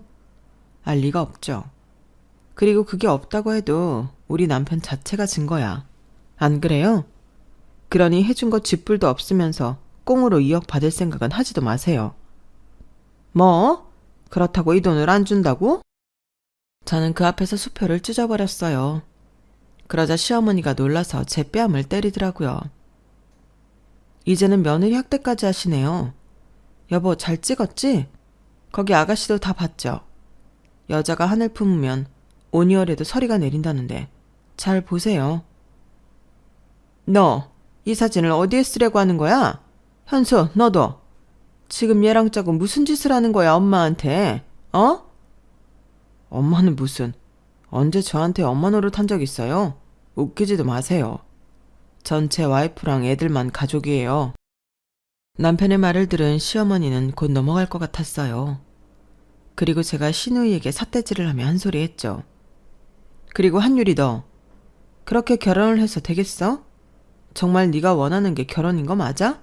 알 리가 없죠. 그리고 그게 없다고 해도 우리 남편 자체가 증거야. 안 그래요? 그러니 해준 거 쥐뿔도 없으면서 꽁으로 2억 받을 생각은 하지도 마세요. 뭐? 그렇다고 이 돈을 안 준다고? 저는 그 앞에서 수표를 찢어버렸어요. 그러자 시어머니가 놀라서 제 뺨을 때리더라고요. 이제는 며느리 학대까지 하시네요. 여보, 잘 찍었지? 거기 아가씨도 다 봤죠? 여자가 하늘 품으면 5개월에도 서리가 내린다는데 잘 보세요. 너, 이 사진을 어디에 쓰려고 하는 거야? 현수, 너도. 지금 얘랑 짜고 무슨 짓을 하는 거야, 엄마한테? 어? 엄마는 무슨, 언제 저한테 엄마 노릇한 적 있어요? 웃기지도 마세요. 전 제 와이프랑 애들만 가족이에요. 남편의 말을 들은 시어머니는 곧 넘어갈 것 같았어요. 그리고 제가 시누이에게 삿대질을 하며 한 소리 했죠. 그리고 한유리 너, 그렇게 결혼을 해서 되겠어? 정말 네가 원하는 게 결혼인 거 맞아?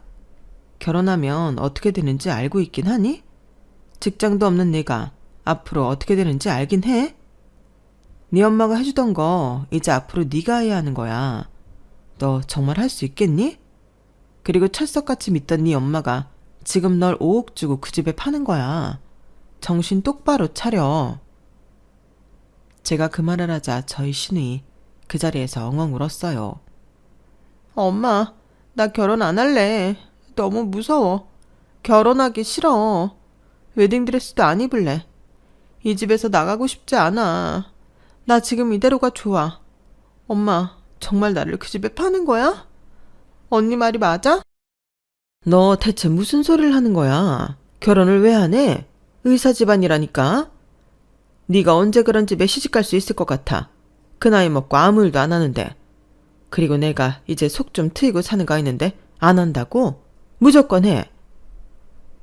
결혼하면 어떻게 되는지 알고 있긴 하니? 직장도 없는 네가 앞으로 어떻게 되는지 알긴 해? 네 엄마가 해주던 거 이제 앞으로 네가 해야 하는 거야. 너 정말 할 수 있겠니? 그리고 철석같이 믿던 네 엄마가 지금 널 5억 주고 그 집에 파는 거야. 정신 똑바로 차려. 제가 그 말을 하자 저희 시누이 그 자리에서 엉엉 울었어요. 엄마, 나 결혼 안 할래. 너무 무서워. 결혼하기 싫어. 웨딩드레스도 안 입을래. 이 집에서 나가고 싶지 않아. 나 지금 이대로가 좋아. 엄마, 정말 나를 그 집에 파는 거야? 언니 말이 맞아? 너 대체 무슨 소리를 하는 거야? 결혼을 왜 안 해? 의사 집안이라니까. 네가 언제 그런 집에 시집갈 수 있을 것 같아. 그 나이 먹고 아무 일도 안 하는데. 그리고 내가 이제 속 좀 트이고 사는 거 있는데 안 한다고? 무조건 해.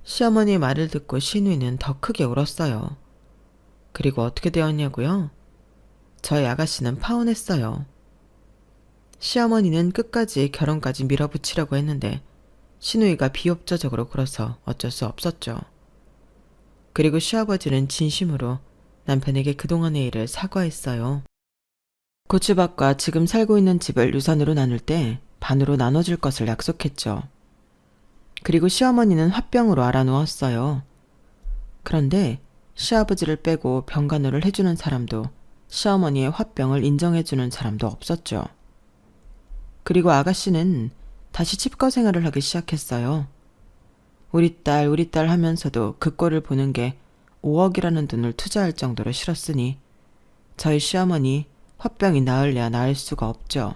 시어머니의 말을 듣고 시누이는 더 크게 울었어요. 그리고 어떻게 되었냐고요? 저희 아가씨는 파혼했어요. 시어머니는 끝까지 결혼까지 밀어붙이려고 했는데 시누이가 비협조적으로 굴어서 어쩔 수 없었죠. 그리고 시아버지는 진심으로 남편에게 그동안의 일을 사과했어요. 고추밭과 지금 살고 있는 집을 유산으로 나눌 때 반으로 나눠줄 것을 약속했죠. 그리고 시어머니는 화병으로 알아누웠어요. 그런데 시아버지를 빼고 병간호를 해주는 사람도 시어머니의 화병을 인정해주는 사람도 없었죠. 그리고 아가씨는 다시 칩거 생활을 하기 시작했어요. 우리 딸 하면서도 그 꼴을 보는 게 5억이라는 돈을 투자할 정도로 싫었으니 저희 시어머니 화병이 나을래야 나을 수가 없죠.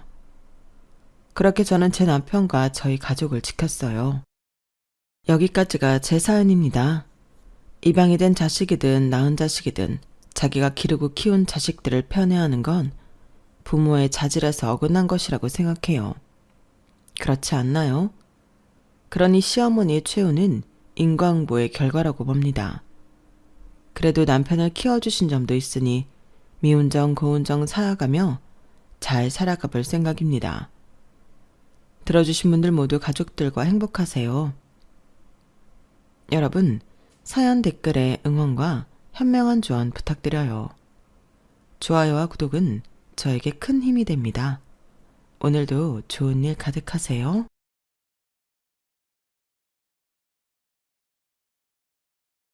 그렇게 저는 제 남편과 저희 가족을 지켰어요. 여기까지가 제 사연입니다. 입양이 된 자식이든 낳은 자식이든 자기가 기르고 키운 자식들을 편애하는 건 부모의 자질에서 어긋난 것이라고 생각해요. 그렇지 않나요? 그러니 시어머니의 최후는 인과응보의 결과라고 봅니다. 그래도 남편을 키워주신 점도 있으니 미운 정 고운 정 사아가며 잘 살아가 볼 생각입니다. 들어주신 분들 모두 가족들과 행복하세요. 여러분, 사연 댓글에 응원과 현명한 조언 부탁드려요. 좋아요와 구독은 저에게 큰 힘이 됩니다. 오늘도 좋은 일 가득하세요.